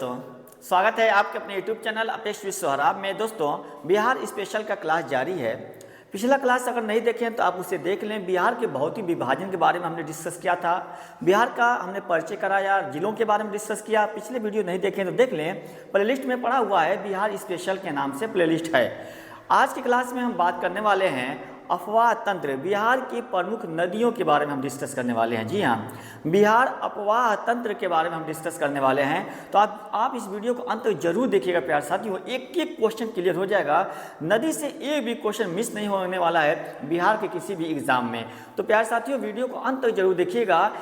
दोस्तों, स्वागत है आपके अपने YouTube चैनल अपेक्स विश्वहरा में। दोस्तों, बिहार स्पेशल का क्लास जारी है। पिछला क्लास अगर नहीं देखें तो आप उसे देख लें। बिहार के भौतिक विभाजन के बारे में हमने डिस्कस किया था, बिहार का हमने परिचय कराया, जिलों के बारे में डिस्कस किया। पिछले वीडियो नहीं देखें तो देख लें, प्लेलिस्ट में पड़ा हुआ है, बिहार स्पेशल के नाम से प्लेलिस्ट है। आज की क्लास में हम बात करने वाले हैं अफवाह तंत्र, बिहार की प्रमुख नदियों के बारे में हम डिस्कस करने वाले हैं। जी हाँ, बिहार अफवाह तंत्र के बारे में हम डिस्कस करने वाले हैं। तो आप इस वीडियो को अंत तक जरूर देखिएगा प्यार साथियों, एक एक क्वेश्चन क्लियर हो जाएगा। नदी से एक भी क्वेश्चन मिस नहीं होने वाला है बिहार के किसी भी एग्जाम में। तो प्यार साथियों, वीडियो को अंत तक जरूर देखिएगा।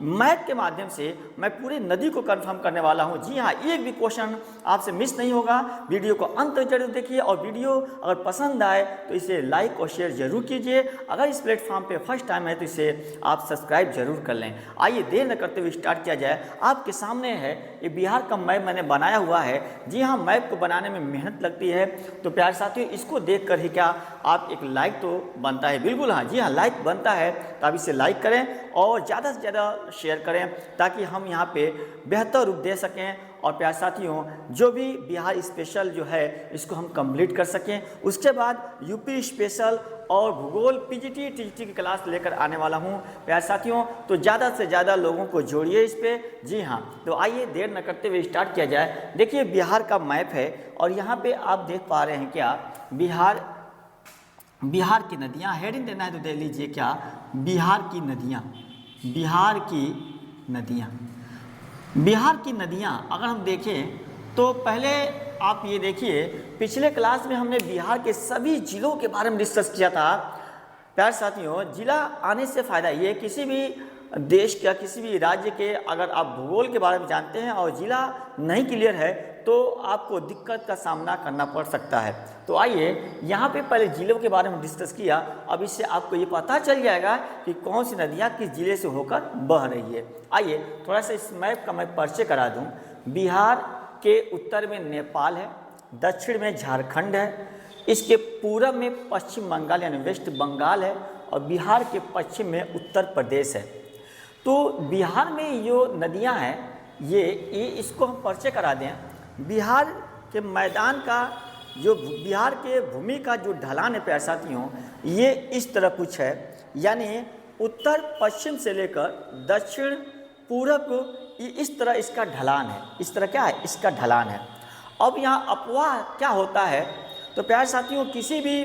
मैथ के माध्यम से मैं पूरी नदी को कंफर्म करने वाला हूं। जी हाँ, एक भी क्वेश्चन आपसे मिस नहीं होगा। वीडियो को अंत तक जरूर देखिए और वीडियो अगर पसंद आए तो इसे लाइक और शेयर जरूर कीजिए। अगर इस प्लेटफॉर्म पे फर्स्ट टाइम है तो इसे आप सब्सक्राइब जरूर कर लें। आइए देर न करते हुए स्टार्ट किया जाए। आपके सामने है ये बिहार का मैप मैंने बनाया हुआ है। जी हाँ, मैप को बनाने में मेहनत लगती है, तो प्यार साथियों इसको देख कर ही क्या आप एक लाइक तो बनता है। बिल्कुल हाँ, जी हाँ, लाइक बनता है। तो आप इसे लाइक करें और ज़्यादा से ज़्यादा शेयर करें ताकि हम यहाँ पे बेहतर रूप दे सकें। और प्यार साथियों, जो भी बिहार स्पेशल जो है इसको हम कंप्लीट कर सकें। उसके बाद यूपी स्पेशल और भूगोल पीजीटी टीजीटी की क्लास लेकर आने वाला हूँ प्यार साथियों। तो ज़्यादा से ज़्यादा लोगों को जोड़िए इस पर। जी हाँ, तो आइए देर न करते हुए स्टार्ट किया जाए। देखिए, बिहार का मैप है और यहाँ पे आप देख पा रहे हैं क्या, बिहार की नदियाँ। हेडिंग देना है तो दे लीजिए क्या, बिहार की नदियाँ। बिहार की नदियाँ, बिहार की नदियाँ अगर हम देखें तो पहले आप ये देखिए, पिछले क्लास में हमने बिहार के सभी जिलों के बारे में डिस्कस किया था। प्यार साथियों, जिला आने से फ़ायदा ये, किसी भी देश का किसी भी राज्य के अगर आप भूगोल के बारे में जानते हैं और जिला नहीं क्लियर है तो आपको दिक्कत का सामना करना पड़ सकता है। तो आइए यहाँ पे पहले जिलों के बारे में डिस्कस किया। अब इससे आपको ये पता चल जाएगा कि कौन सी नदियाँ किस जिले से होकर बह रही है। आइए थोड़ा सा इस मैप का मैं परिचय करा दूँ। बिहार के उत्तर में नेपाल है, दक्षिण में झारखंड है, इसके पूरब में पश्चिम बंगाल यानी वेस्ट बंगाल है और बिहार के पश्चिम में उत्तर प्रदेश है। तो बिहार में जो नदियां हैं ये इसको हम परिचय करा दें। बिहार के मैदान का जो बिहार के भूमि का जो ढलान है प्यारे साथियों, ये इस तरह कुछ है, यानी उत्तर पश्चिम से लेकर दक्षिण पूरब इस तरह इसका ढलान है। इस तरह क्या है, इसका ढलान है। अब यहाँ अपवाह क्या होता है तो प्यारे साथियों, किसी भी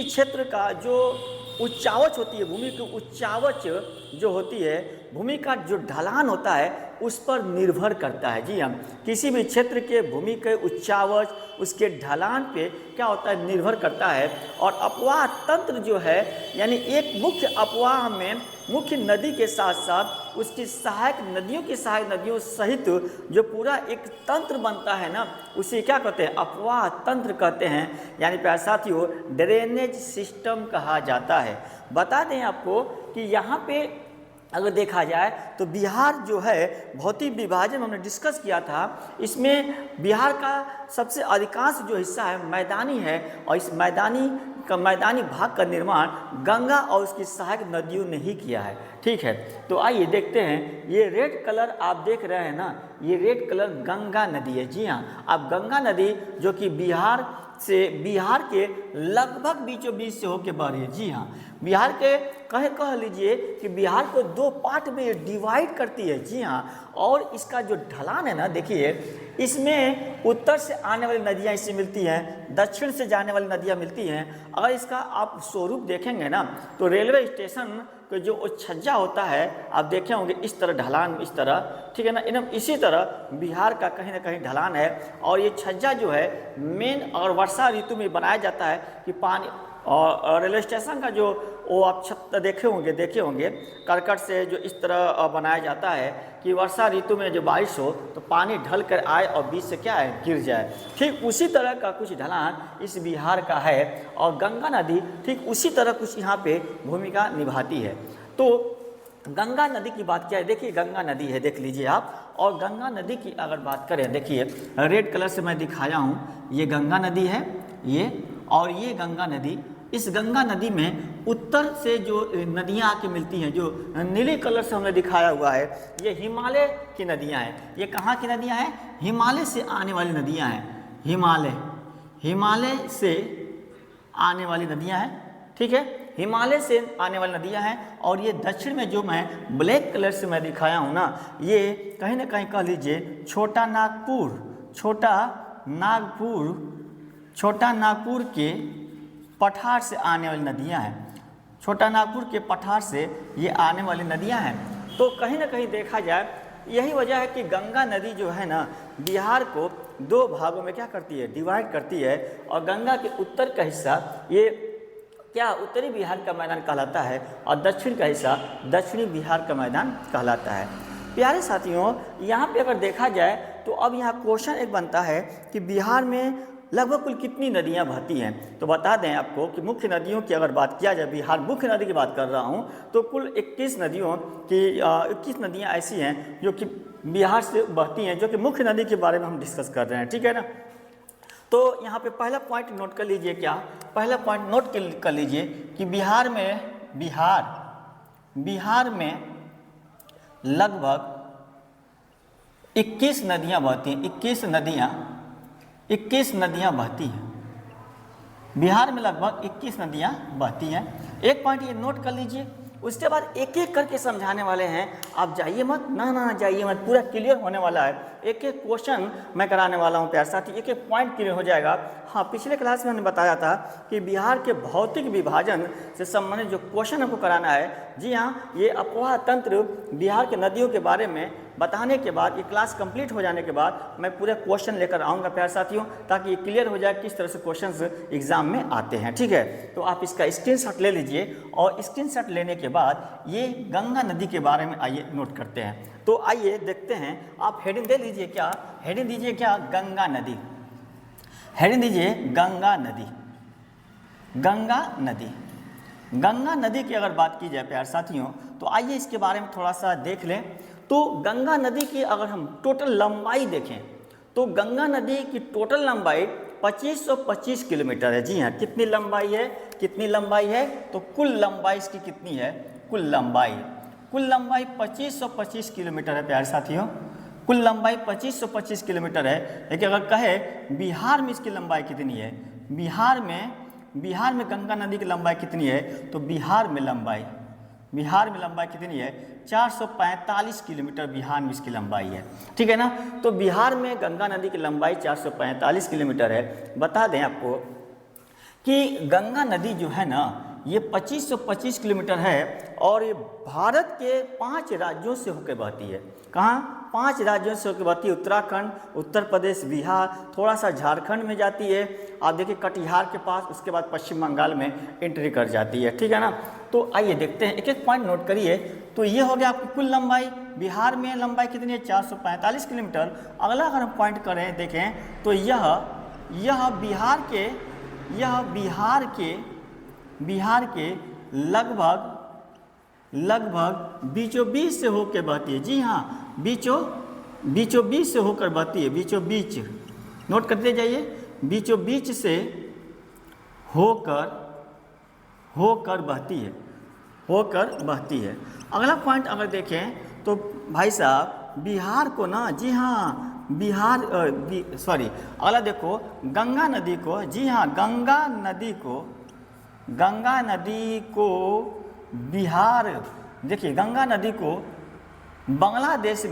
क्षेत्र का जो उच्चावच होती है, भूमि की उच्चावच जो होती है, भूमि का जो ढलान होता है उस पर निर्भर करता है। जी हम किसी भी क्षेत्र के भूमि के उच्चावच उसके ढलान पे क्या होता है, निर्भर करता है। और अपवाह तंत्र जो है, यानी एक मुख्य अपवाह में मुख्य नदी के साथ साथ उसकी सहायक नदियों सहित जो पूरा एक तंत्र बनता है ना, उसे क्या कहते हैं, अपवाह तंत्र कहते हैं। यानी प्यारे साथियों, ड्रेनेज सिस्टम कहा जाता है। बता दें आपको कि यहाँ पे अगर देखा जाए तो बिहार जो है भौतिक विभाजन हमने डिस्कस किया था, इसमें बिहार का सबसे अधिकांश जो हिस्सा है मैदानी है और इस मैदानी भाग का निर्माण गंगा और उसकी सहायक नदियों ने ही किया है। ठीक है, तो आइए देखते हैं। ये रेड कलर आप देख रहे हैं ना, ये रेड कलर गंगा नदी है। जी हाँ, अब गंगा नदी जो कि बिहार के लगभग बीचों बीच से होके बह रही है। जी हाँ, बिहार के कह लीजिए कि बिहार को दो पार्ट में डिवाइड करती है। जी हाँ, और इसका जो ढलान है ना, देखिए इसमें उत्तर से आने वाली नदियाँ इससे मिलती हैं, दक्षिण से जाने वाली नदियाँ मिलती हैं। अगर इसका आप स्वरूप देखेंगे ना तो रेलवे स्टेशन का जो छज्जा होता है आप देखे होंगे, इस तरह ढलान, इस तरह, ठीक है ना, एकदम इसी तरह बिहार का कहीं ना कहीं ढलान है। और ये छज्जा जो है मेन और वर्षा ऋतु में बनाया जाता है कि पानी, और रेलवे स्टेशन का जो वो आप छत देखे होंगे करकट से जो इस तरह बनाया जाता है कि वर्षा ऋतु में जो बारिश हो तो पानी ढल कर आए और बीच से क्या है, गिर जाए। ठीक उसी तरह का कुछ ढलान इस बिहार का है और गंगा नदी ठीक उसी तरह कुछ यहाँ पे भूमिका निभाती है। तो गंगा नदी की बात क्या है, देखिए गंगा नदी है, देख लीजिए आप। और गंगा नदी की अगर बात करें, देखिए रेड कलर से मैं दिखाया हूँ, ये गंगा नदी है ये, और ये गंगा नदी इस गंगा नदी में उत्तर से जो नदियाँ आके मिलती हैं, जो नीले कलर से हमने दिखाया हुआ है, ये हिमालय की नदियाँ हैं। ये कहाँ की नदियाँ हैं? हिमालय से आने वाली नदियाँ हैं। हिमालय से आने वाली नदियाँ हैं, ठीक है, हिमालय से आने वाली नदियाँ हैं। और ये दक्षिण में जो मैं ब्लैक कलर से मैं दिखाया हूँ ना, ये कहीं ना कहीं कह लीजिए छोटा नागपुर के पठार से आने वाली नदियाँ हैं। छोटा नागपुर के पठार से ये आने वाली नदियाँ हैं। तो कहीं ना कहीं देखा जाए, यही वजह है कि गंगा नदी जो है ना, बिहार को दो भागों में क्या करती है? डिवाइड करती है। और गंगा के उत्तर का हिस्सा ये क्या उत्तरी बिहार का मैदान कहलाता है, और दक्षिण का हिस्सा दक्षिणी बिहार का मैदान कहलाता है। प्यारे साथियों, यहाँ पे अगर देखा जाए तो अब यहाँ क्वेश्चन एक बनता है कि बिहार में लगभग कुल कितनी नदियाँ बहती हैं। तो बता दें आपको कि मुख्य नदियों की अगर बात किया जाए, बिहार मुख्य नदी की बात कर रहा हूँ, तो कुल 21 नदियाँ ऐसी हैं जो कि बिहार से बहती हैं, जो कि मुख्य नदी के बारे में हम डिस्कस कर रहे हैं, ठीक है ना। तो यहाँ पे पहला पॉइंट नोट कर लीजिए, क्या पहला पॉइंट नोट कर लीजिए कि बिहार में लगभग 21 नदियाँ बहती हैं। 21 नदियाँ बहती हैं बिहार में, लगभग 21 नदियाँ बहती हैं। एक पॉइंट ये नोट कर लीजिए। उसके बाद एक एक करके समझाने वाले हैं, आप जाइए मत, ना जाइए मत, पूरा क्लियर होने वाला है। एक एक क्वेश्चन मैं कराने वाला हूँ प्यारे साथी, एक एक पॉइंट क्लियर हो जाएगा। हाँ, पिछले क्लास में हमने बताया था कि बिहार के भौतिक विभाजन से संबंधित जो क्वेश्चन हमको कराना है, जी हाँ, ये अफवाह तंत्र बिहार के नदियों के बारे में बताने के बाद, ये क्लास कंप्लीट हो जाने के बाद मैं पूरे क्वेश्चन लेकर आऊँगा प्यारे साथियों, ताकि ये क्लियर हो जाए किस तरह से क्वेश्चंस एग्जाम में आते हैं, ठीक है। तो आप इसका स्क्रीनशॉट ले लीजिए, और स्क्रीनशॉट लेने के बाद ये गंगा नदी के बारे में आइए नोट करते हैं। तो आइए देखते हैं, आप हेडिंग दे लीजिए, क्या हेडिंग दीजिए, क्या गंगा नदी, हेडिंग दीजिए गंगा नदी की अगर बात की जाए प्यारे साथियों, तो आइए इसके बारे में थोड़ा सा देख लें। तो गंगा नदी की अगर हम टोटल लंबाई देखें, तो गंगा नदी की टोटल लंबाई 2525 किलोमीटर है। जी हाँ, कितनी लंबाई है? तो कुल लंबाई इसकी कितनी है? कुल लंबाई 2525 किलोमीटर है प्यारे साथियों, कुल लंबाई 2525 किलोमीटर है। लेकिन अगर कहे बिहार में इसकी लंबाई कितनी है, बिहार में गंगा नदी की लंबाई कितनी है, तो बिहार में लंबाई कितनी है? 445 किलोमीटर बिहार में इसकी लंबाई है, ठीक है ना। तो बिहार में गंगा नदी की लंबाई 445 किलोमीटर है। बता दें आपको कि गंगा नदी जो है ना, ये 2525 किलोमीटर है, और ये भारत के 5 राज्यों से होकर बहती है। कहाँ? 5 राज्यों से होकर बहती है। उत्तराखंड, उत्तर प्रदेश, बिहार, थोड़ा सा झारखंड में जाती है, आप देखिए कटिहार के पास, उसके बाद पश्चिम बंगाल में एंट्री कर जाती है, ठीक है ना। तो आइए देखते हैं, एक एक पॉइंट नोट करिए। तो ये हो गया आपकी कुल लंबाई। बिहार में लंबाई कितनी है? 445 किलोमीटर। अगला अगर हम पॉइंट करें, देखें, तो यह बिहार के लगभग बीचों बीच से होकर बहती है। जी हाँ, बीचों बीच से होकर बहती है, बीचों बीच, नोट करते जाइए, बीचों बीच से होकर बहती है। अगला पॉइंट अगर देखें, तो भाई साहब बिहार को ना, जी हाँ, अगला देखो गंगा नदी को, जी हाँ, गंगा नदी को बिहार, देखिए गंगा नदी को बांग्लादेश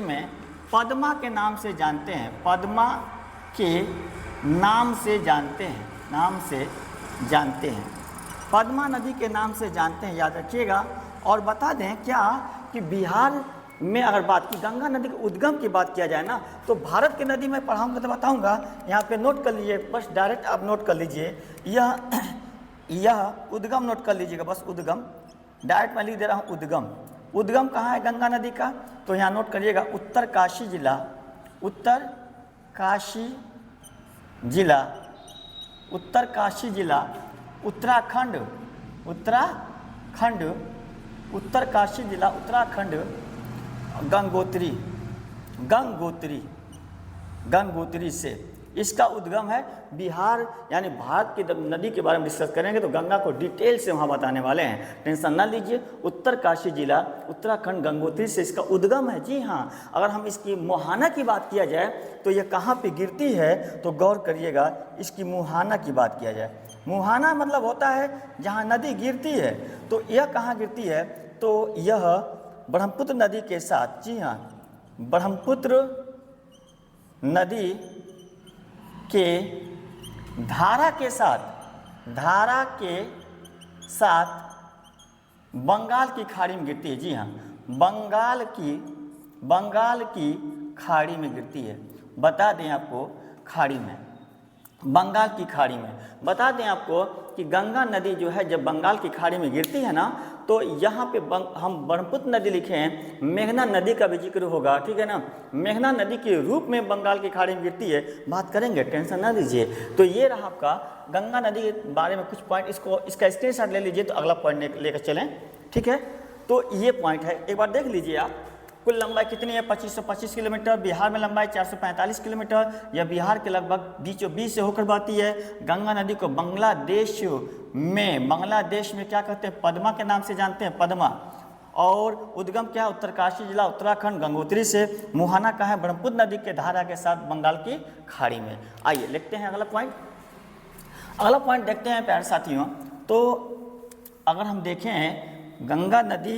में पद्मा के नाम से जानते हैं, पद्मा के नाम से जानते हैं, पद्मा नदी के नाम से जानते हैं, याद रखिएगा। और बता दें क्या कि बिहार में अगर बात की गंगा नदी के उद्गम की बात किया जाए ना, तो भारत की नदी मैं पढ़ाऊंगा तो बताऊंगा, यहाँ पे नोट कर लीजिए, बस डायरेक्ट आप नोट कर लीजिए, यह उद्गम नोट कर लीजिएगा, बस उद्गम, डायरेक्ट मैं लिख दे रहा हूँ उद्गम कहाँ है गंगा नदी का, तो यहाँ नोट करिएगा उत्तरकाशी जिला, उत्तराखंड, उत्तरकाशी जिला उत्तराखंड, गंगोत्री से इसका उद्गम है बिहार, यानी भारत की नदी के बारे में डिस्कस करेंगे तो गंगा को डिटेल से वहाँ बताने वाले हैं, टेंशन ना लीजिए। उत्तरकाशी जिला उत्तराखंड गंगोत्री से इसका उद्गम है। जी हाँ, अगर हम इसकी मुहाना की बात किया जाए तो ये कहाँ पे गिरती है, तो गौर करिएगा, इसकी मुहाना की बात किया जाए, मुहाना मतलब होता है जहाँ नदी गिरती है। तो यह कहाँ गिरती है, तो यह ब्रह्मपुत्र नदी के साथ, जी हाँ, ब्रह्मपुत्र नदी के धारा के साथ बंगाल की खाड़ी में गिरती है। जी हाँ, बंगाल की खाड़ी में गिरती है। बता दें आपको, खाड़ी में, बंगाल की खाड़ी में बता दें आपको कि गंगा नदी जो है जब बंगाल की खाड़ी में गिरती है ना, तो यहाँ पे हम ब्रह्मपुत्र नदी लिखे हैं, मेघना नदी का भी जिक्र होगा, ठीक है ना। मेघना नदी के रूप में बंगाल की खाड़ी में गिरती है, बात करेंगे, टेंशन ना लीजिए। तो ये रहा आपका गंगा नदी के बारे में कुछ पॉइंट, इसका स्क्रीनशॉट ले लीजिए तो अगला पॉइंट लेकर चलें, ठीक है। तो ये पॉइंट है, एक बार देख लीजिए आप। कुल लंबाई कितनी है, 2525 किलोमीटर। बिहार में लंबाई 445 किलोमीटर। यह बिहार के लगभग बीचों बीच से होकर बहती है। गंगा नदी को बांग्लादेश में क्या कहते हैं, पद्मा के नाम से जानते हैं, पद्मा। और उद्गम क्या है, उत्तरकाशी जिला उत्तराखंड गंगोत्री से। मुहाना का है ब्रह्मपुत्र नदी के धारा के साथ बंगाल की खाड़ी में। आइए लिखते हैं अगला पॉइंट। अगला पॉइंट देखते हैं प्यारे साथियों। तो अगर हम देखें गंगा नदी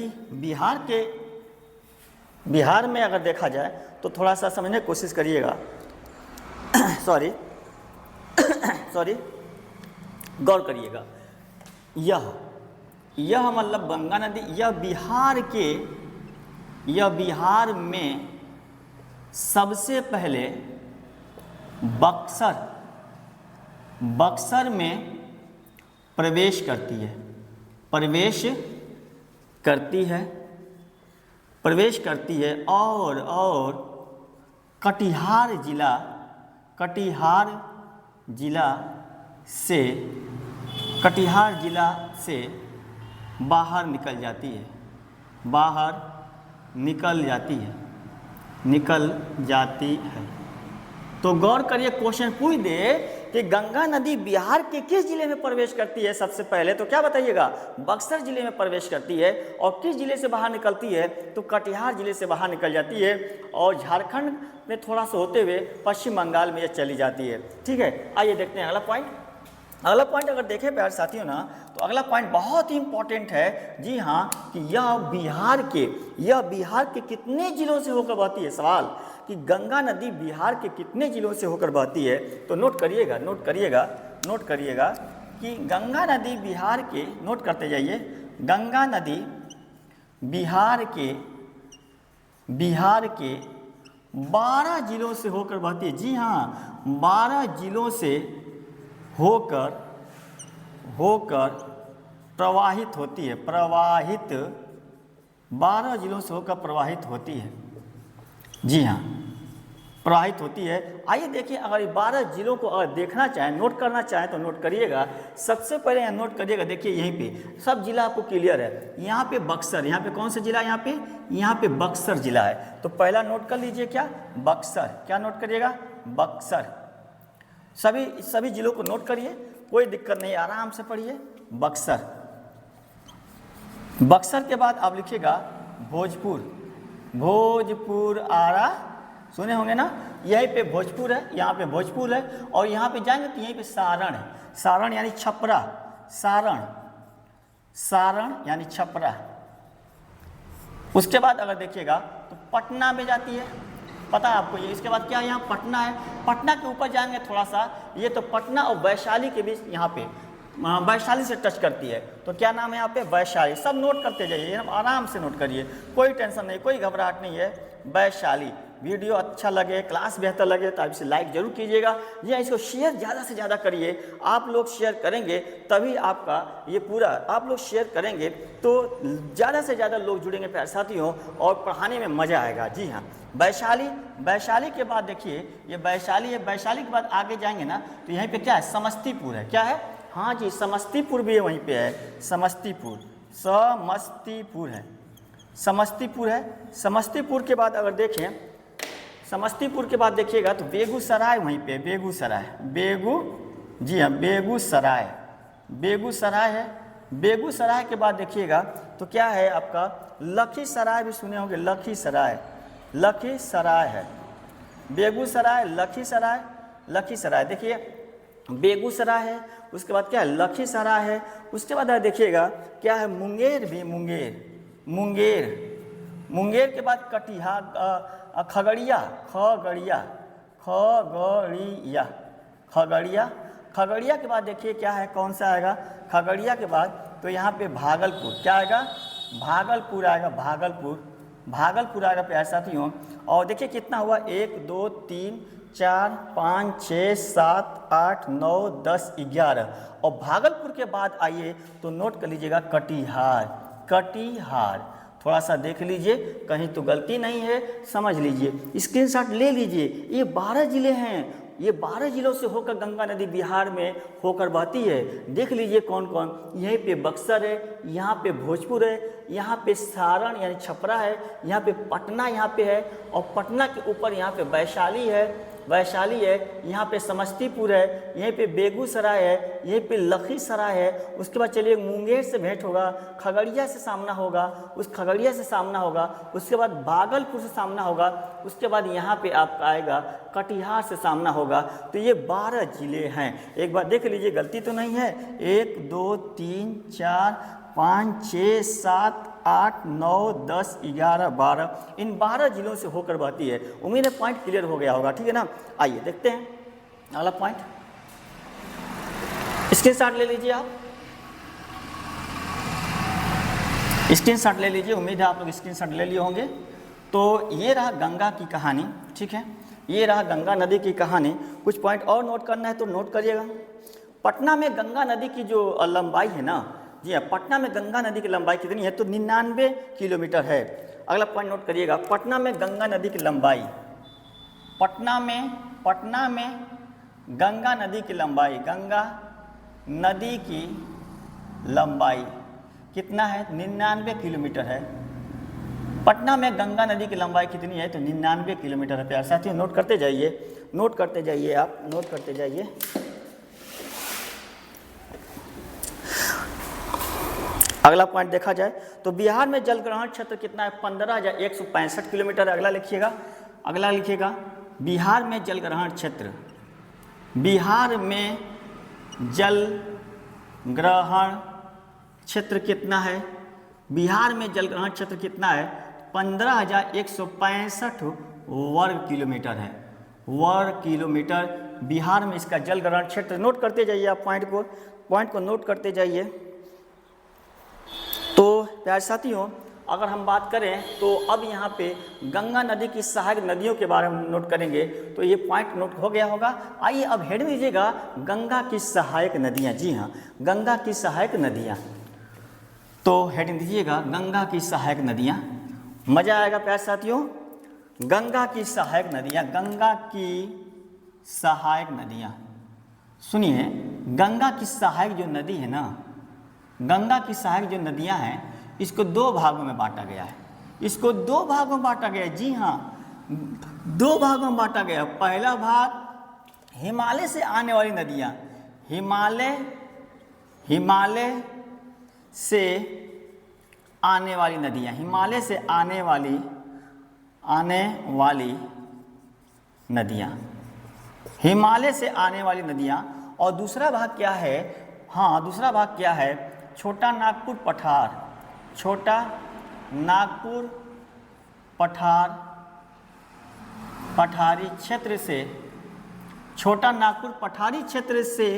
बिहार में अगर देखा जाए तो थोड़ा सा समझने की कोशिश करिएगा। सॉरी गौर करिएगा। यह मतलब गंगा नदी, यह बिहार में सबसे पहले बक्सर में प्रवेश करती है और कटिहार जिला से बाहर निकल जाती है। तो गौर करिए, क्वेश्चन पूछ दे कि गंगा नदी बिहार के किस जिले में प्रवेश करती है सबसे पहले, तो क्या बताइएगा, बक्सर जिले में प्रवेश करती है। और किस जिले से बाहर निकलती है, तो कटिहार जिले से बाहर निकल जाती है और झारखंड में थोड़ा सा होते हुए पश्चिम बंगाल में यह चली जाती है, ठीक है। आइए देखते हैं अगला पॉइंट। अगला पॉइंट अगर देखें प्यारे साथियों ना, तो अगला पॉइंट बहुत ही इंपॉर्टेंट है। जी हाँ, कि यह बिहार के कितने जिलों से होकर बहती है, सवाल कि गंगा नदी बिहार के कितने जिलों से होकर बहती है। तो नोट करिएगा कि गंगा नदी बिहार के, नोट करते जाइए, गंगा नदी बिहार के 12 जिलों से होकर बहती है। जी हाँ, 12 जिलों से होकर प्रवाहित होती है, 12 जिलों से होकर प्रवाहित होती है। जी हाँ, प्रवाहित होती है। आइए देखिए, अगर ये 12 जिलों को अगर देखना चाहें, नोट करना चाहें तो नोट करिएगा। सबसे पहले यहाँ नोट करिएगा, देखिए यहीं पे सब जिला आपको क्लियर है। यहाँ पे बक्सर, यहाँ पे कौन सा जिला है, यहाँ पे बक्सर जिला है। तो पहला नोट कर लीजिए, क्या, बक्सर। क्या नोट करिएगा, बक्सर। सभी जिलों को नोट करिए, कोई दिक्कत नहीं, आराम से पढ़िए। बक्सर के बाद आप लिखिएगा भोजपुर आरा, सुने होंगे ना, यहीं पे भोजपुर है, यहाँ पे भोजपुर है। और यहाँ पे जाएंगे तो यहीं पे सारण है, सारण यानी छपरा, सारण यानी छपरा। उसके बाद अगर देखिएगा तो पटना में जाती है, पता है आपको ये। इसके बाद क्या है, यहाँ पटना है। पटना के ऊपर जाएंगे थोड़ा सा, ये तो पटना और वैशाली के बीच, यहाँ पे वैशाली से टच करती है। तो क्या नाम है यहाँ पे, वैशाली। सब नोट करते जाइए, आराम से नोट करिए, कोई टेंशन नहीं, कोई घबराहट नहीं है, वैशाली। वीडियो अच्छा लगे, क्लास बेहतर लगे तो आप इसे लाइक जरूर कीजिएगा, या इसको शेयर ज़्यादा से ज़्यादा करिए। आप लोग शेयर करेंगे तभी आपका ये पूरा, आप लोग शेयर करेंगे तो ज़्यादा से ज़्यादा लोग जुड़ेंगे प्यारे साथियों, और पढ़ाने में मज़ा आएगा। जी हाँ, वैशाली के बाद देखिए, ये वैशाली है। वैशाली के बाद आगे जाएंगे ना तो यहीं पे क्या है, समस्तीपुर है। क्या है, हाँ जी, समस्तीपुर भी है, वहीं पे है, समस्तीपुर है। समस्तीपुर के बाद अगर देखें समस्तीपुर के बाद देखिएगा तो बेगूसराय, वहीं पे बेगूसराय, जी हाँ बेगूसराय, बेगूसराय है। बेगूसराय के बाद देखिएगा तो क्या है आपका लखीसराय, भी सुने होंगे लखीसराय, लखीसराय है। बेगूसराय, लखीसराय, लखीसराय देखिए बेगूसराय है, उसके बाद क्या है लखीसराय है। उसके बाद देखिएगा क्या है मुंगेर, भी मुंगेर, मुंगेर, मुंगेर के बाद कटिहार, खगड़िया, खगड़िया, खगड़िया, खगड़िया, खगड़िया के बाद देखिए क्या है कौन सा आएगा खगड़िया के बाद तो यहाँ पे भागलपुर, क्या आएगा भागलपुर आएगा, भागलपुर, भागलपुर आएगा प्यारे साथियों। और देखिए कितना हुआ 1 2 3 4 5 6 7 8 9 10 11 और भागलपुर के बाद आइए तो नोट कर लीजिएगा कटिहार, कटिहार। थोड़ा सा देख लीजिए कहीं तो गलती नहीं है, समझ लीजिए, स्क्रीनशॉट ले लीजिए। ये 12 जिले हैं, ये 12 जिलों से होकर गंगा नदी बिहार में होकर बहती है। देख लीजिए कौन कौन, यहीं पे बक्सर है, यहाँ पे भोजपुर है, यहाँ पे सारण यानी छपरा है, यहाँ पे पटना यहाँ पे है और पटना के ऊपर यहाँ पे वैशाली है, वैशाली है, यहाँ पे समस्तीपुर है, यहीं पे बेगूसराय है, यहीं पे लखीसराय है। उसके बाद चलिए मुंगेर से भेंट होगा, खगड़िया से सामना होगा, उस खगड़िया से सामना होगा, उसके बाद भागलपुर से सामना होगा, उसके बाद यहाँ पे आपका आएगा कटिहार से सामना होगा। तो ये 12 जिले हैं, एक बार देख लीजिए गलती तो नहीं है। 1 2 3 4 5 6 7 8 9 10 11 12 इन 12 जिलों से होकर बहती है। उम्मीद है पॉइंट क्लियर हो गया होगा, ठीक है ना। आइए देखते हैं अगला पॉइंट, स्क्रीनशॉट ले लीजिए आप, स्क्रीनशॉट ले लीजिए, उम्मीद है आप लोग स्क्रीनशॉट ले लिए होंगे। तो ये रहा गंगा की कहानी, ठीक है, ये रहा गंगा नदी की कहानी। कुछ पॉइंट और नोट करना है तो नोट करिएगा। पटना में गंगा नदी की जो लंबाई है ना, जी हाँ, पटना में गंगा नदी की लंबाई कितनी है तो 99 किलोमीटर है। अगला पॉइंट नोट करिएगा, पटना में गंगा नदी की लंबाई, पटना में गंगा नदी की लंबाई, गंगा नदी की लंबाई कितना है 99 किलोमीटर है। पटना में गंगा नदी की लंबाई कितनी है तो 99 किलोमीटर है। प्यारे साथियों नोट करते जाइए, नोट करते जाइए, आप नोट करते जाइए। अगला पॉइंट देखा जाए तो बिहार में जल ग्रहण क्षेत्र कितना है 15,165 किलोमीटर। अगला लिखिएगा, अगला लिखिएगा बिहार में जल ग्रहण क्षेत्र, बिहार में जल ग्रहण क्षेत्र कितना है, बिहार में जल ग्रहण क्षेत्र कितना है 15,165 वर्ग किलोमीटर है, वर्ग किलोमीटर बिहार में इसका जल ग्रहण क्षेत्र। नोट करते जाइए आप पॉइंट को नोट करते जाइए। तो प्यारे साथियों अगर हम बात करें तो अब यहाँ पे गंगा नदी की सहायक नदियों के बारे में नोट करेंगे तो ये पॉइंट नोट हो गया होगा। आइए अब हेड में लीजिएगा गंगा की सहायक नदियाँ, जी हाँ गंगा की सहायक नदियाँ। तो हेडिंग दीजिएगा गंगा की सहायक नदियाँ, मज़ा आएगा प्यारे साथियों। गंगा की सहायक नदियाँ, गंगा की सहायक नदियाँ, सुनिए गंगा की सहायक जो नदी है ना, गंगा की सहायक जो नदियाँ हैं इसको 2 भागों में बांटा गया है, इसको 2 भागों में बांटा गया है, जी हाँ 2 भागों में बांटा गया। पहला भाग हिमालय से आने वाली नदियाँ, हिमालय से आने वाली नदियाँ, हिमालय से आने वाली नदियाँ, हिमालय से आने वाली नदियाँ। और दूसरा भाग क्या है, हाँ दूसरा भाग क्या है छोटा नागपुर पठार, छोटा नागपुर पठार, पठारी क्षेत्र से, छोटा नागपुर पठारी क्षेत्र से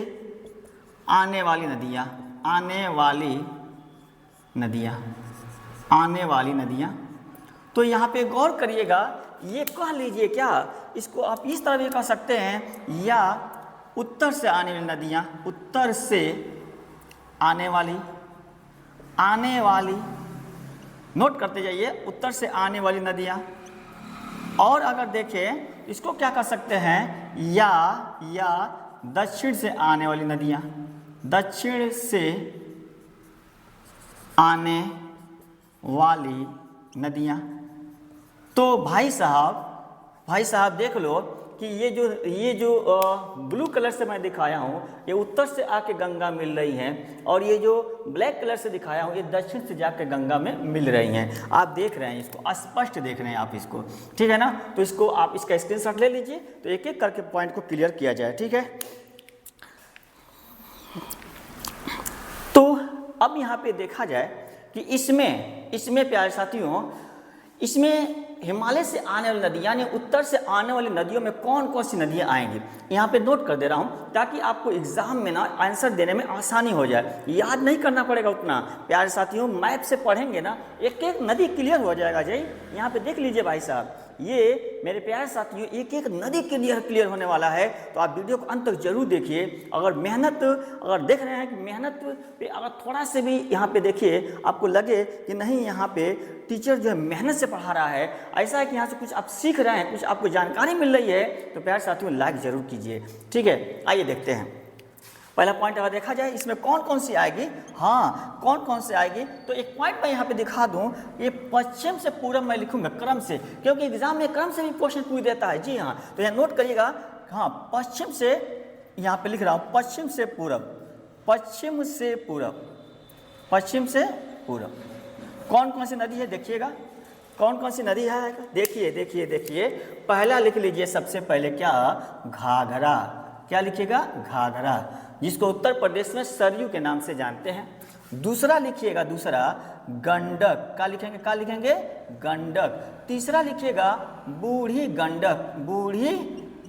आने वाली नदियाँ, आने वाली नदियाँ। तो यहाँ पे गौर करिएगा, ये कह लीजिए क्या, इसको आप इस तरह भी कह सकते हैं, या उत्तर से आने वाली नदियाँ, उत्तर से आने वाली, नोट करते जाइए, उत्तर से आने वाली नदियाँ। और अगर देखें इसको क्या कर सकते हैं, या दक्षिण से आने वाली नदियाँ, दक्षिण से आने वाली नदियाँ। तो भाई साहब भाई साहब देख लो कि ये जो ब्लू कलर से मैं दिखाया हूँ ये उत्तर से आके गंगा मिल रही हैं, और ये जो ब्लैक कलर से दिखाया हूँ ये दक्षिण से जाके गंगा में मिल रही हैं। आप देख रहे हैं, इसको स्पष्ट देख रहे हैं आप इसको, ठीक है ना। तो इसको आप इसका स्क्रीनशॉट ले लीजिए, तो एक एक करके पॉइंट को क्लियर किया जाए, ठीक है। तो अब यहाँ पे देखा जाए कि इसमें प्यारे साथियों, इसमें हिमालय से आने वाली नदी यानी उत्तर से आने वाली नदियों में कौन कौन सी नदियाँ आएंगी, यहाँ पे नोट कर दे रहा हूँ ताकि आपको एग्जाम में ना आंसर देने में आसानी हो जाए। याद नहीं करना पड़ेगा उतना, प्यारे साथियों मैप से पढ़ेंगे ना एक एक नदी क्लियर हो जाएगा। जी यहाँ पे देख लीजिए भाई साहब, ये मेरे प्यारे साथियों एक एक नदी क्लियर होने वाला है। तो आप वीडियो को अंत तक जरूर देखिए। अगर देख रहे हैं कि मेहनत पे अगर थोड़ा से भी यहाँ पे देखिए आपको लगे कि नहीं यहाँ पे टीचर जो है मेहनत से पढ़ा रहा है, ऐसा है कि यहाँ से कुछ आप सीख रहे हैं, कुछ आपको जानकारी मिल रही है, तो प्यारे साथियों लाइक जरूर कीजिए, ठीक है। आइए देखते हैं पहला पॉइंट अगर देखा जाए इसमें कौन कौन सी आएगी। हाँ, कौन कौन से आएगी, तो एक पॉइंट मैं यहाँ पे दिखा दूँ, ये पश्चिम से पूरब मैं लिखूंगा क्रम से, क्योंकि एग्जाम में क्रम से भी क्वेश्चन पूछ देता है। जी हाँ, तो यहाँ नोट करिएगा। हाँ, पश्चिम से यहाँ पे लिख रहा हूँ, पश्चिम से पूरब, पश्चिम से पूरब, पश्चिम से पूरब कौन कौन सी नदी है देखिएगा, कौन कौन सी नदी है। देखिए देखिए देखिए, पहला लिख लीजिए सबसे पहले क्या, घाघरा। क्या लिखिएगा, घाघरा, जिसको उत्तर प्रदेश में सरयू के नाम से जानते हैं। दूसरा लिखिएगा, दूसरा गंडक। क्या लिखेंगे, क्या लिखेंगे, गंडक। तीसरा लिखिएगा बूढ़ी गंडक, बूढ़ी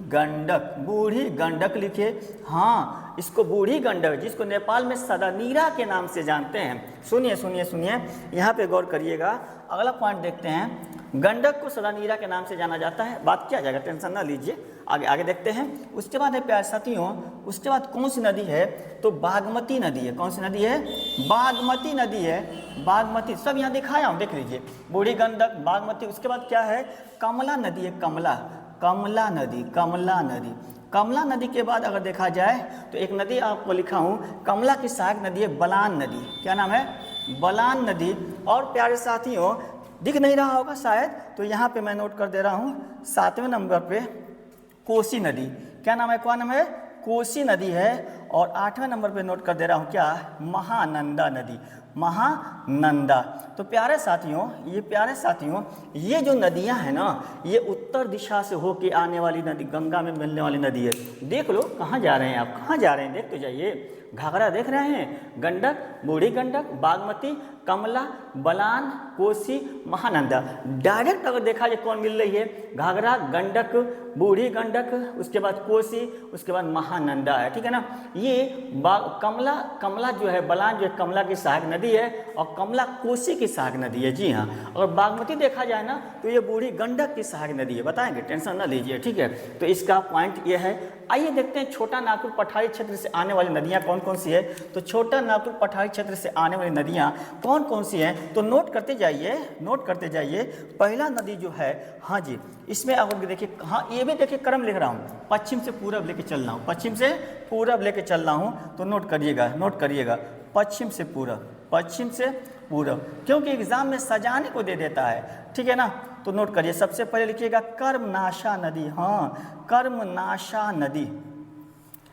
गंडक, बूढ़ी गंडक लिखिए। हाँ, इसको बूढ़ी गंडक, जिसको नेपाल में सदानीरा के नाम से जानते हैं। सुनिए सुनिए सुनिए, यहाँ पे गौर करिएगा। अगला पॉइंट देखते हैं, गंडक को सदानीरा के नाम से जाना जाता है, बात किया जाएगा, टेंशन ना लीजिए। आगे आगे देखते हैं। उसके बाद है प्यारे साथियों, उसके बाद कौन सी नदी है, तो बागमती नदी है। कौन सी नदी है, बागमती नदी है, बागमती। सब यहाँ दिखाया हूँ, देख लीजिए, बूढ़ी गंडक, बागमती। उसके बाद क्या है, कमला नदी है, कमला, कमला नदी, कमला नदी। कमला नदी के बाद अगर देखा जाए तो एक नदी आपको लिखा हूँ, कमला की सहायक नदी है बलान नदी। क्या नाम है, बलान नदी। और प्यारे साथियों दिख नहीं रहा होगा शायद, तो यहाँ पे मैं नोट कर दे रहा हूँ 7वें नंबर पे कोसी नदी। क्या नाम है, क्या नाम है, कोसी नदी है। और 8वें नंबर पे नोट कर दे रहा हूँ क्या, महानंदा नदी, महानंदा। तो प्यारे साथियों, ये प्यारे साथियों, ये जो नदियां हैं ना, ये उत्तर दिशा से होके आने वाली नदी, गंगा में मिलने वाली नदी है। देख लो कहाँ जा रहे हैं आप, कहाँ जा रहे हैं, देख तो जाइए। घाघरा देख रहे हैं, गंडक, बूढ़ी गंडक, बागमती, कमला, बलान, कोसी, महानंदा। डायरेक्ट अगर देखा जाए कौन मिल रही है, घाघरा, गंडक, बूढ़ी गंडक, उसके बाद कोसी, उसके बाद महानंदा है, ठीक है ना। ये कमला जो है, बलान जो है कमला की सहायक नदी है, और कमला कोसी की सहायक नदी है। जी हाँ, और बागमती देखा जाए ना तो ये बूढ़ी गंडक की सहायक नदी है, बताएंगे, टेंशन ना लीजिए, ठीक है। तो इसका पॉइंट ये है। आइए देखते हैं छोटा नागपुर पठारी क्षेत्र से आने वाली नदियाँ कौन कौन सी है। तो छोटा नागपुर पठारी क्षेत्र से आने वाली नदियाँ कौन कौन सी हैं, तो नोट करते जाइए, नोट करते जाइए। पहला नदी जो है, हाँ जी, इसमें अगर देखिए, हाँ ये भी देखिए क्रम लिख रहा हूँ, पश्चिम से पूरब लेके चल रहा हूँ, पश्चिम से पूरब लेके चल रहा हूँ। तो नोट करिएगा, नोट करिएगा, पश्चिम से पूरब, पश्चिम से पूरब, क्योंकि एग्जाम में सजाने को दे देता है, ठीक है ना। तो नोट करिए, सबसे पहले लिखिएगा कर्मनाशा नदी। हाँ, कर्मनाशा नदी,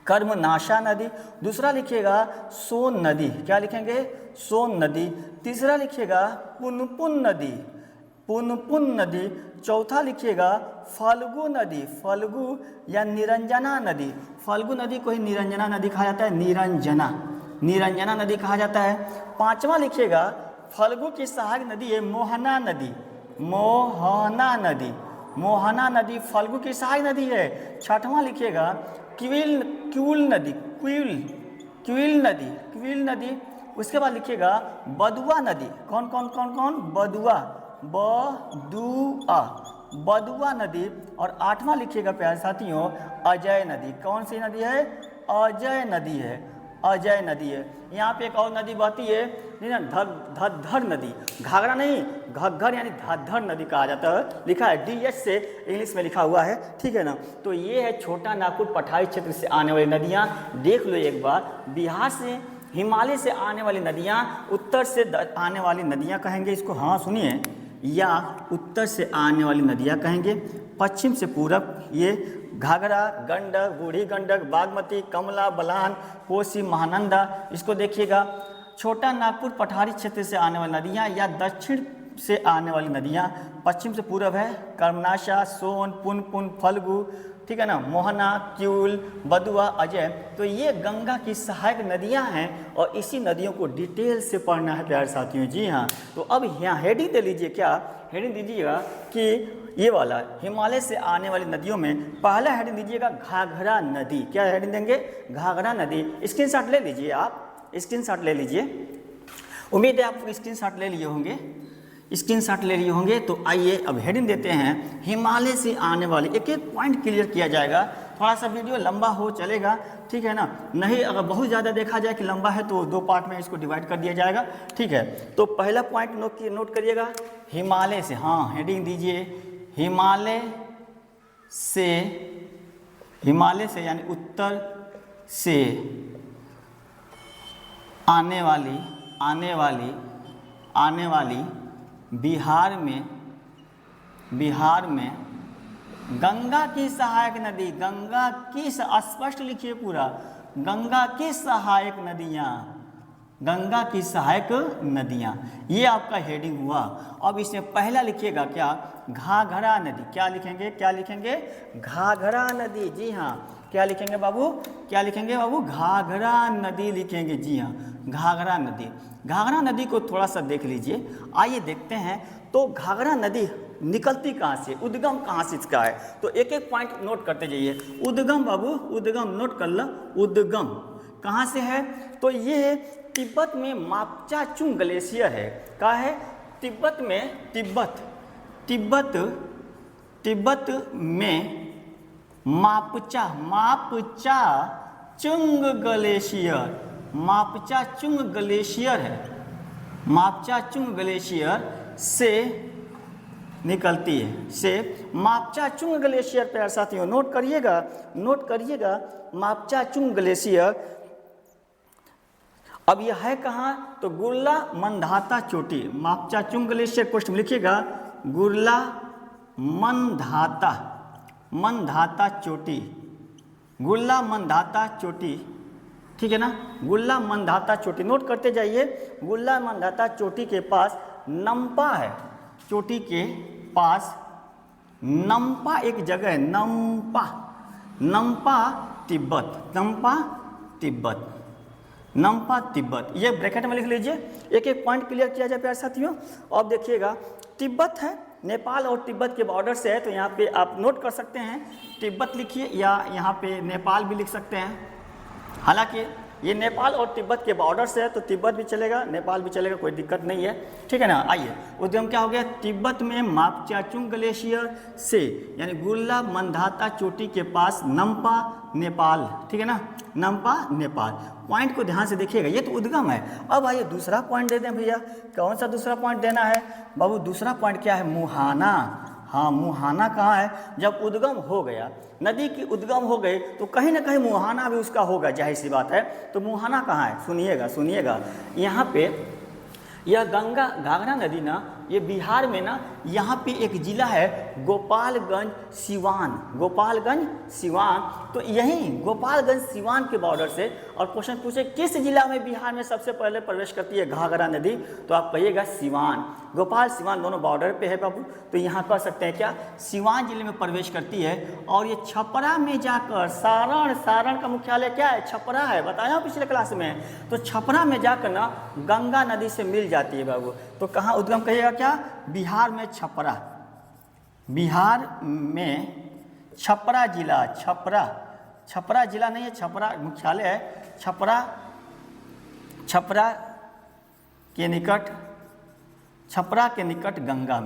कर्मनाशा नदी। दूसरा लिखिएगा सोन नदी। क्या लिखेंगे, सोन नदी। तीसरा लिखिएगा पुनपुन नदी, पुनपुन नदी। चौथा लिखिएगा फल्गु नदी, फल्गु या निरंजना नदी। फल्गु नदी को ही निरंजना नदी कहा जाता है, निरंजना, निरंजना नदी कहा जाता है। पांचवा लिखिएगा फल्गु की सहायक नदी है मोहना नदी, मोहना नदी, मोहना नदी फल्गु की सहायक नदी है। छठवां लिखिएगा क्यूल नदी, क्यूल नदी, क्यूल नदी। उसके बाद लिखिएगा बदुआ नदी। कौन कौन कौन कौन, बदुआ, बदुआ, बदुआ नदी। और आठवां लिखिएगा प्यारे साथियों अजय नदी। कौन सी नदी है, अजय नदी है, अजय नदी है। यहाँ पे एक और नदी बहती है, धद्धर नदी, घाघरा नहीं, घग्घर यानी धद्धर नदी कहा जाता है, लिखा है DH से इंग्लिश में लिखा हुआ है, ठीक है ना। तो ये है छोटा नागपुर पठारी क्षेत्र से आने वाली नदियाँ। देख लो एक बार, बिहार से, हिमालय से आने वाली नदियाँ, उत्तर से आने वाली नदियाँ कहेंगे इसको। हाँ सुनिए, या उत्तर से आने वाली नदियाँ कहेंगे। पश्चिम से पूरब ये घाघरा, गंडक, बूढ़ी गंडक, बागमती, कमला, बलान, कोसी, महानंदा। इसको देखिएगा, छोटा नागपुर पठारी क्षेत्र से आने वाली नदियाँ या दक्षिण से आने वाली नदियाँ। पश्चिम से पूरब है कर्मनाशा, सोन, पुनपुन, फल्गु, ठीक है ना, मोहना, क्यूल, बदुआ, अजय। तो ये गंगा की सहायक नदियां हैं और इसी नदियों को डिटेल से पढ़ना है प्यारे साथियों। जी हाँ, तो अब यहाँ हेडिंग दे लीजिए, क्या हेडिंग दीजिएगा कि ये वाला हिमालय से आने वाली नदियों में पहला हेडिंग दीजिएगा घाघरा नदी। क्या हेडिंग देंगे? घाघरा नदी। स्क्रीनशॉट ले लीजिए, आप स्क्रीनशॉट ले लीजिए। उम्मीद है आप स्क्रीनशॉट ले लिए होंगे, स्क्रीनशॉट ले लिए होंगे। तो आइए अब हेडिंग देते हैं, हिमालय से आने वाली। एक एक पॉइंट क्लियर किया जाएगा। थोड़ा सा वीडियो लंबा हो चलेगा, ठीक है ना, नहीं अगर बहुत ज़्यादा देखा जाए कि लंबा है तो 2 पार्ट में इसको डिवाइड कर दिया जाएगा, ठीक है। तो पहला पॉइंट नोट करिएगा, हिमालय से। हाँ, हेडिंग दीजिए हिमालय से यानी उत्तर से आने वाली बिहार में गंगा की सहायक नदी, गंगा की, स्पष्ट लिखिए पूरा, गंगा की सहायक नदियाँ, ये आपका हेडिंग हुआ। अब इसमें पहला लिखिएगा क्या? घाघरा नदी। क्या लिखेंगे? घाघरा नदी। जी हाँ, क्या लिखेंगे बाबू? घाघरा नदी लिखेंगे। जी हाँ, घाघरा नदी को थोड़ा सा देख लीजिए। आइए देखते हैं, तो घाघरा नदी निकलती कहाँ से, उद्गम कहाँ से इसका है? तो एक एक पॉइंट नोट करते जाइए। उद्गम बाबू, उद्गम नोट कर लो। उद्गम कहाँ से है? तो ये तिब्बत में मापचाचुंग ग्लेशियर है। कहाँ है? तिब्बत में, तिब्बत में मापचाचुंग ग्लेशियर है। मापचाचुंग ग्लेशियर से निकलती है, मापचाचुंग ग्लेशियर। प्यारे साथियों नोट करिएगा मापचाचुंग ग्लेशियर। अब यह है कहाँ? तो गुरला मंदाता चोटी। मापचाचुंग ग्लेशियर क्वेश्चन लिखिएगा, गुरला मंदाता चोटी, ठीक है ना, गुरला मंदाता चोटी। नोट करते जाइए, गुरला मंदाता चोटी के पास नम्पा है। चोटी के पास नम्पा एक जगह है, नम्पा तिब्बत। ये ब्रैकेट में लिख लीजिए। एक एक पॉइंट क्लियर किया जाए प्यारे साथियों। अब देखिएगा, तिब्बत है, नेपाल और तिब्बत के बॉर्डर से है, तो यहाँ पे आप नोट कर सकते हैं, तिब्बत लिखिए या यहाँ पे नेपाल भी लिख सकते हैं। हालांकि ये नेपाल और तिब्बत के बॉर्डर से है, तो तिब्बत भी चलेगा, नेपाल भी चलेगा, कोई दिक्कत नहीं है, ठीक है ना। आइए, उद्गम क्या हो गया? तिब्बत में मापचाचुंग ग्लेशियर से, यानी गुरला मंदाता चोटी के पास नम्पा नेपाल, ठीक है ना, नम्पा नेपाल। पॉइंट को ध्यान से देखिएगा, ये तो उद्गम है। अब आइए दूसरा पॉइंट दे दें भैया। कौन सा दूसरा पॉइंट देना है बाबू? दूसरा पॉइंट क्या है? मुहाना। हाँ, मुहाना कहाँ है? जब उद्गम हो गया, नदी की उद्गम हो गई, तो कहीं ना कहीं मुहाना भी उसका होगा, जाहिर सी बात है। तो मुहाना कहाँ है? सुनिएगा, यहाँ पे यह घाघरा नदी ना, ये बिहार में ना, यहाँ पे एक ज़िला है गोपालगंज सिवान। तो यहीं गोपालगंज सिवान के बॉर्डर से, और क्वेश्चन पूछे किस जिला में बिहार में सबसे पहले प्रवेश करती है घाघरा नदी, तो आप कहिएगा सिवान। गोपाल सिवान दोनों बॉर्डर पे है बाबू, तो यहाँ कह सकते हैं क्या? सिवान जिले में प्रवेश करती है। और ये छपरा में जाकर, सारण का मुख्यालय क्या है? छपरा है, बताया पिछले क्लास में। तो छपरा में जाकर ना गंगा नदी से मिल जाती है बाबू। तो कहाँ उद्गम कहिएगा? क्या? बिहार में छपरा, छपरा जिला नहीं है, छपरा मुख्यालय है। छपरा के निकट गंगा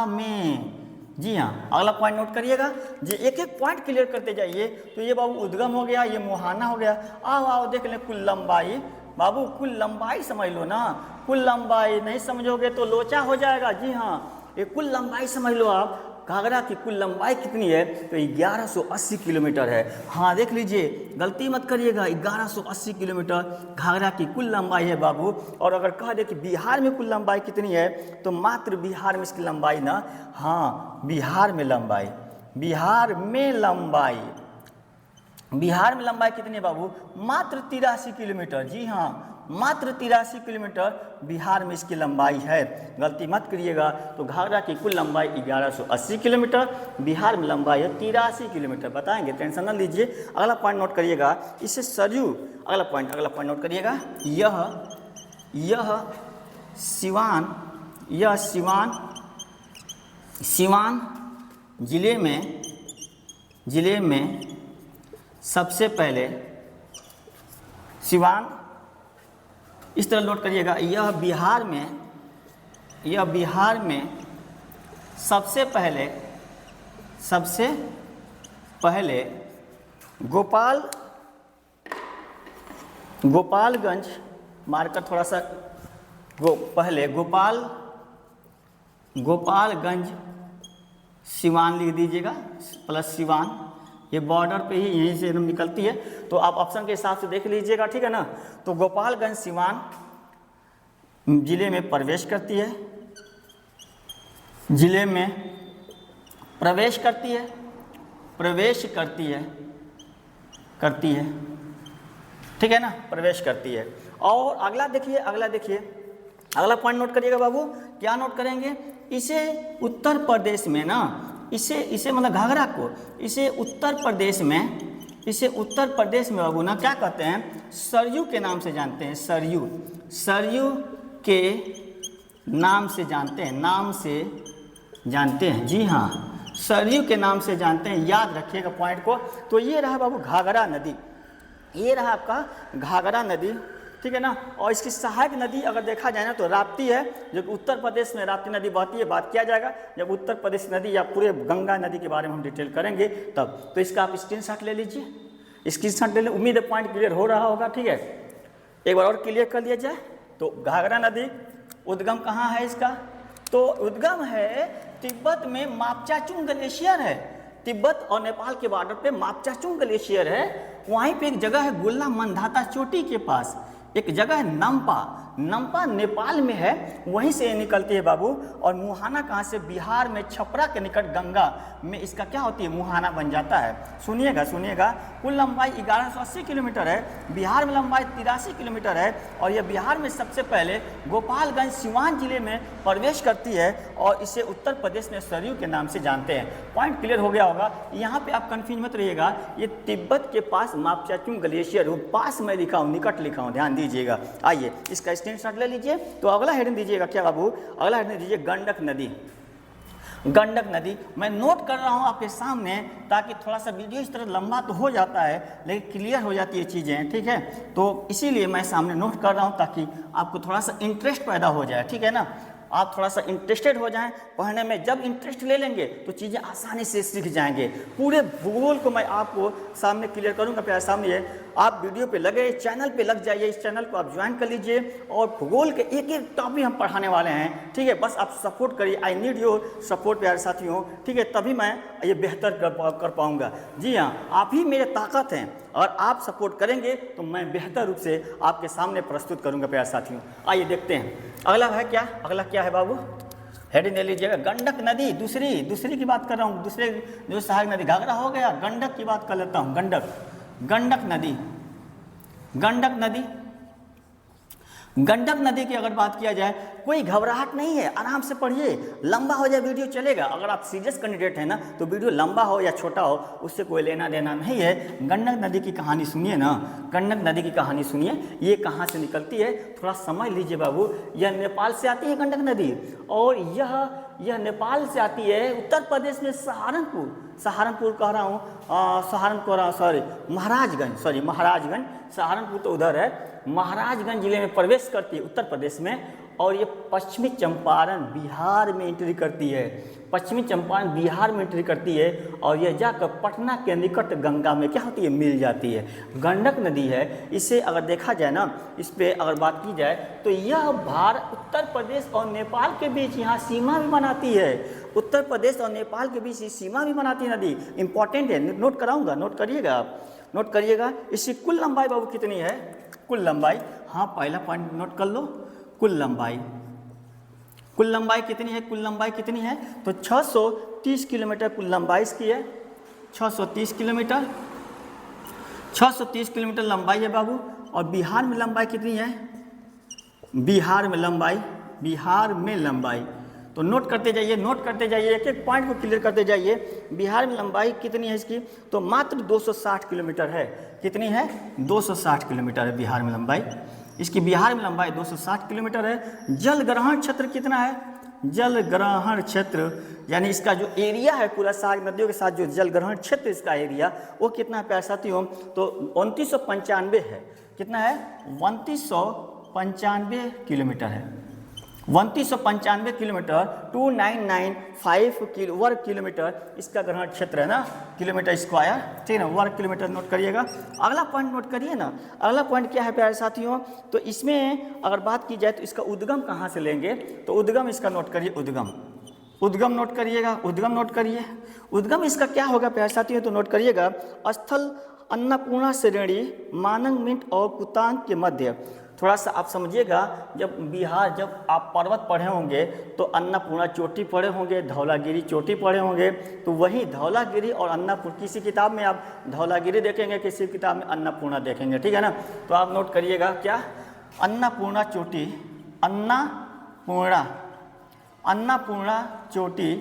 में। जी हाँ, अगला पॉइंट नोट करिएगा जी, एक एक पॉइंट क्लियर करते जाइए। तो ये बाबू उद्गम हो गया, ये मुहाना हो गया। आओ देख लें कुल लंबाई। बाबू कुल लंबाई समझ लो ना, कुल लंबाई नहीं समझोगे तो लोचा हो जाएगा। जी हाँ, ये कुल लंबाई समझ लो आप। घाघरा की कुल लंबाई कितनी है, तो 1180 किलोमीटर है। हाँ देख लीजिए, गलती मत करिएगा, 1180 किलोमीटर घाघरा की कुल लंबाई है बाबू। और अगर कह दे कि बिहार में कुल लंबाई कितनी है, तो मात्र बिहार में इसकी लंबाई ना, हाँ बिहार में लंबाई, बिहार में लंबाई, बिहार में लंबाई कितनी है बाबू, मात्र 83 किलोमीटर। जी हाँ, मात्र 83 किलोमीटर बिहार में इसकी लंबाई है, गलती मत करिएगा। तो घाघरा की कुल लंबाई 1180 किलोमीटर, बिहार में लंबाई है 83 किलोमीटर। बताएंगे, टेंशन न लीजिए। अगला पॉइंट नोट करिएगा, इससे सरयू, अगला पॉइंट नोट करिएगा। यह सिवान जिले में सबसे पहले, सिवान इस तरह नोट करिएगा, यह बिहार में सबसे पहले गोपालगंज, मार्कर थोड़ा सा पहले गोपालगंज सिवान लिख दीजिएगा, प्लस सिवान, ये बॉर्डर पे ही यहीं से एकदम निकलती है, तो आप ऑप्शन के हिसाब से देख लीजिएगा, ठीक है ना। तो गोपालगंज सिवान जिले में प्रवेश करती है, जिले में प्रवेश करती है, ठीक है ना, प्रवेश करती है। और अगला देखिए, अगला पॉइंट नोट करिएगा बाबू, क्या नोट करेंगे, इसे उत्तर प्रदेश में ना, इसे मतलब घाघरा को, इसे उत्तर प्रदेश में बाबू ना क्या कहते हैं, सरयू के नाम से जानते हैं, सरयू के नाम से जानते हैं, जी हाँ, सरयू के नाम से जानते हैं, याद रखिएगा पॉइंट को। तो ये रहा बाबू घाघरा नदी, ये रहा आपका घाघरा नदी, ठीक है ना। और इसकी सहायक नदी अगर देखा जाए ना तो राप्ती है, जो कि उत्तर प्रदेश में राप्ती नदी बहती है, बात किया जाएगा जब उत्तर प्रदेश नदी या पूरे गंगा नदी के बारे में हम डिटेल करेंगे तब। तो इसका आप स्क्रीनशॉट ले लीजिए, स्क्रीनशॉट ले लीजिए, उम्मीद है पॉइंट क्लियर हो रहा होगा, ठीक है। एक बार और क्लियर कर लिया जाए तो घाघरा नदी उद्गम कहाँ है इसका, तो उद्गम है तिब्बत में मापचाचुंग ग्लेशियर है, तिब्बत और नेपाल के बॉर्डर पे मापचाचुंग ग्लेशियर है। वहीं पे एक जगह है गोला मंदाता चोटी के पास, एक जगह है नम्पा नेपाल में है, वहीं से निकलती है बाबू। और मुहाना कहाँ से, बिहार में छपरा के निकट गंगा में इसका क्या होती है, मुहाना बन जाता है। सुनिएगा, कुल लंबाई 1180 किलोमीटर है, बिहार में लंबाई 83 किलोमीटर है, और यह बिहार में सबसे पहले गोपालगंज सिवान जिले में प्रवेश करती है, और इसे उत्तर प्रदेश में सरयू के नाम से जानते हैं। पॉइंट क्लियर हो गया होगा। यहाँ पे आप कन्फ्यूज मत रहिएगा, ये तिब्बत के पास मापचाचुंग ग्लेशियर, वो पास में लिखा हूँ, निकट लिखा हूँ, ध्यान दीजिएगा। आइए इसका स्क्रीनशॉट ले लीजिए। तो अगला हेडिंग दीजिएगा क्या बाबू, अगला हेडिंग दीजिए गंडक नदी। मैं नोट कर रहा हूं आपके सामने ताकि थोड़ा सा वीडियो इस तरह लंबा तो हो जाता है लेकिन क्लियर हो जाती है चीज़ें, ठीक है। तो इसीलिए मैं सामने नोट कर रहा हूं ताकि आपको थोड़ा सा इंटरेस्ट पैदा हो जाए, ठीक है ना, आप थोड़ा सा इंटरेस्टेड हो जाएं पढ़ने में। जब इंटरेस्ट ले लेंगे तो चीज़ें आसानी से सीख जाएंगे। पूरे भूगोल को मैं आपको सामने क्लियर करूंगा, प्यारे सामने आप वीडियो पे लगे, चैनल पे लग जाइए, इस चैनल को आप ज्वाइन कर लीजिए, और भूगोल के एक एक टॉपिक हम पढ़ाने वाले हैं, ठीक है। बस आप सपोर्ट करिए, आई नीड योर सपोर्ट प्यारे साथियों, ठीक है, तभी मैं ये बेहतर कर पाऊँगा। जी हाँ, आप ही मेरे ताकत हैं, और आप सपोर्ट करेंगे तो मैं बेहतर रूप से आपके सामने प्रस्तुत करूँगा प्यारे साथियों। आइए देखते हैं अगला है क्या, अगला क्या है बाबू, हेडिंग ले लीजिएगा गंडक नदी। दूसरी की बात कर रहा हूँ, दूसरे जो सहायक नदी, घाघरा हो गया, गंडक की बात कर लेता हूँ। गंडक नदी की अगर बात किया जाए, कोई घबराहट नहीं है, आराम से पढ़िए, लंबा हो जाए वीडियो चलेगा। अगर आप सीरियस कैंडिडेट हैं ना तो वीडियो लंबा हो या छोटा हो उससे कोई लेना देना नहीं है। गंडक नदी की कहानी सुनिए ना, गंडक नदी की कहानी सुनिए, ये कहाँ से निकलती है थोड़ा समझ लीजिए बाबू। यह नेपाल से आती है गंडक नदी, और यह नेपाल से आती है उत्तर प्रदेश में सहारनपुर कह रहा हूँ, महाराजगंज, सहारनपुर तो उधर है, महाराजगंज जिले में प्रवेश करती है उत्तर प्रदेश में, और ये पश्चिमी चंपारण बिहार में एंट्री करती है, पश्चिमी चंपारण बिहार में एंट्री करती है और यह जाकर पटना के निकट गंगा में क्या होती है, मिल जाती है। गंडक नदी है, इसे अगर देखा जाए ना, इस पे अगर बात की जाए तो यह उत्तर प्रदेश और नेपाल के बीच यहाँ सीमा भी बनाती है, उत्तर प्रदेश और नेपाल के बीच सीमा भी बनाती है नदी। इंपॉर्टेंट है, नोट कराऊंगा, नोट करिएगा आप, नोट करिएगा। इसकी कुल लंबाई बाबू कितनी है, कुल लंबाई, हाँ पहला पॉइंट नोट कर लो, कुल लंबाई, कुल लंबाई कितनी है, कुल लंबाई कितनी है, तो 630 किलोमीटर कुल लंबाई इसकी है, 630 किलोमीटर, 630 किलोमीटर लंबाई है बाबू। और बिहार में लंबाई कितनी है, बिहार में लंबाई, बिहार में लंबाई, तो नोट करते जाइए, नोट करते जाइए, एक एक पॉइंट को क्लियर करते जाइए। बिहार में लंबाई कितनी है इसकी, तो मात्र 260 किलोमीटर है, कितनी है, 260 किलोमीटर है बिहार में लंबाई इसकी, बिहार में लंबाई 260 किलोमीटर है। जल ग्रहण क्षेत्र कितना है, जल ग्रहण क्षेत्र यानी इसका जो एरिया है पूरा साग नदियों के साथ जो जल ग्रहण क्षेत्र इसका एरिया वो कितना है प्यारे साथियों, तो 2995 है, कितना है, 2995 किलोमीटर है, 2995 किलोमीटर, 2995 वर्ग किलोमीटर इसका ग्रहण क्षेत्र है ना, किलोमीटर स्क्वायर, ठीक है ना, वर्ग किलोमीटर नोट करिएगा। अगला पॉइंट नोट करिए ना, अगला पॉइंट क्या है प्यारे साथियों, तो इसमें अगर बात की जाए तो इसका उद्गम कहाँ से लेंगे, तो उद्गम इसका नोट करिए, उद्गम, उद्गम नोट करिएगा, उद्गम नोट करिए। उद्गम इसका क्या होगा प्यारे साथियों, तो नोट करिएगा, स्थल अन्नपूर्णा श्रेणी मानंग मिंट और कुतांग के मध्य। थोड़ा सा आप समझिएगा, जब बिहार, जब आप पर्वत पढ़े होंगे तो अन्नपूर्णा चोटी पढ़े होंगे, धौलागिरी चोटी पढ़े होंगे, तो वही धौलागिरी और अन्नपूर्णा, किसी किताब में आप धौलागिरी देखेंगे, किसी किताब में अन्नपूर्णा देखेंगे, ठीक है ना, तो आप नोट करिएगा क्या, अन्नपूर्णा चोटी, अन्नपूर्णा, अन्नपूर्णा चोटी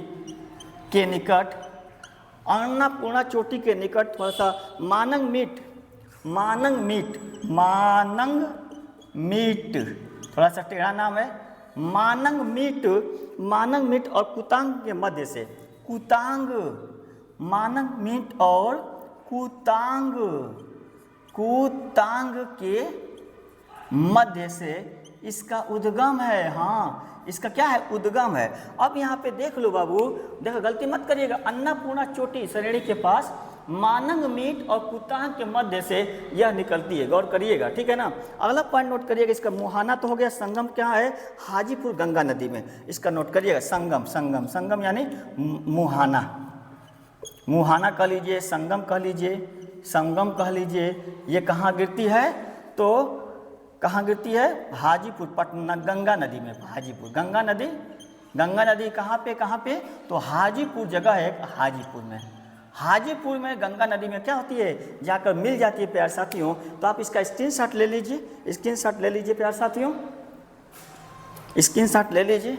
के निकट, अन्नपूर्णा चोटी के निकट थोड़ा सा मानंग मीट, मानंग मीट, मानंग मीट, थोड़ा सा टेढ़ा नाम है, मानंग मीट, मानंग मीट और कुतांग के मध्य से, कुतांग, मानंग मीट और कुतांग, कुतांग के मध्य से इसका उद्गम है, हाँ इसका क्या है, उद्गम है। अब यहाँ पे देख लो बाबू, देखो गलती मत करिएगा, अन्नपूर्णा चोटी श्रेणी के पास मानंग मीट और कुतांग के मध्य से यह निकलती है, गौर करिएगा, ठीक है ना। अगला पॉइंट नोट करिएगा, इसका मुहाना तो हो गया, संगम क्या है, हाजीपुर गंगा नदी में, इसका नोट करिएगा, संगम, संगम, संगम यानी मुहाना, मुहाना कह लीजिए, संगम कह लीजिए, संगम कह लीजिए। ये कहाँ गिरती है, तो कहाँ गिरती है, हाजीपुर, पटना गंगा नदी में, हाजीपुर गंगा नदी, गंगा नदी कहाँ पे, कहाँ पे, तो हाजीपुर जगह है, हाजीपुर में, हाजीपुर में गंगा नदी में क्या होती है, जाकर मिल जाती है प्यारे साथियों। तो आप इसका स्क्रीनशॉट ले लीजिए, स्क्रीनशॉट ले लीजिए प्यारे साथियों, स्क्रीनशॉट ले लीजिए।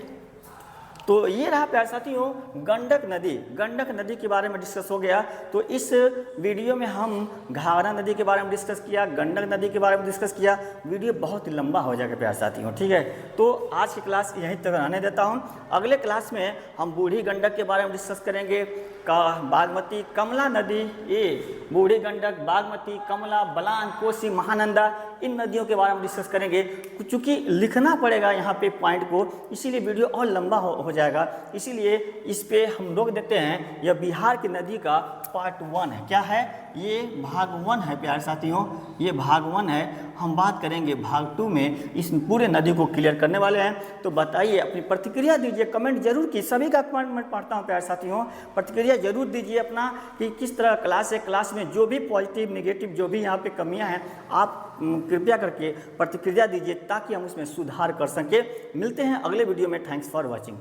तो ये रहा प्यारे साथियों गंडक नदी, गंडक नदी के बारे में डिस्कस हो गया। तो इस वीडियो में हम घाघरा नदी के बारे में डिस्कस किया, गंडक नदी के बारे में डिस्कस किया। वीडियो बहुत ही लंबा हो जाएगा प्यारे साथियों, ठीक है। तो आज की क्लास यहीं तक रहने देता हूँ। अगले क्लास में हम बूढ़ी गंडक के बारे में डिस्कस करेंगे, बागमती, कमला नदी, ये बूढ़ी गंडक, बागमती, कमला, बलान, कोसी, महानंदा, इन नदियों के बारे में डिस्कस करेंगे। चूँकि लिखना पड़ेगा यहाँ पे पॉइंट को, इसीलिए वीडियो और लंबा हो जाएगा, इसीलिए इस पे हम रोक देते हैं। यह बिहार की नदी का पार्ट 1 है। क्या है ये, भाग 1 है प्यारे साथियों, ये भाग 1 है। हम बात करेंगे भाग 2 में, इस पूरे नदी को क्लियर करने वाले हैं। तो बताइए, अपनी प्रतिक्रिया दीजिए, कमेंट जरूर की, सभी का कमेंट मैं पढ़ता हूँ प्यारे साथियों। प्रतिक्रिया जरूर दीजिए अपना कि किस तरह क्लास है, क्लास में जो भी पॉजिटिव नेगेटिव जो भी यहाँ पे कमियाँ हैं, आप कृपया करके प्रतिक्रिया दीजिए ताकि हम उसमें सुधार कर सकें। मिलते हैं अगले वीडियो में। Thanks for watching.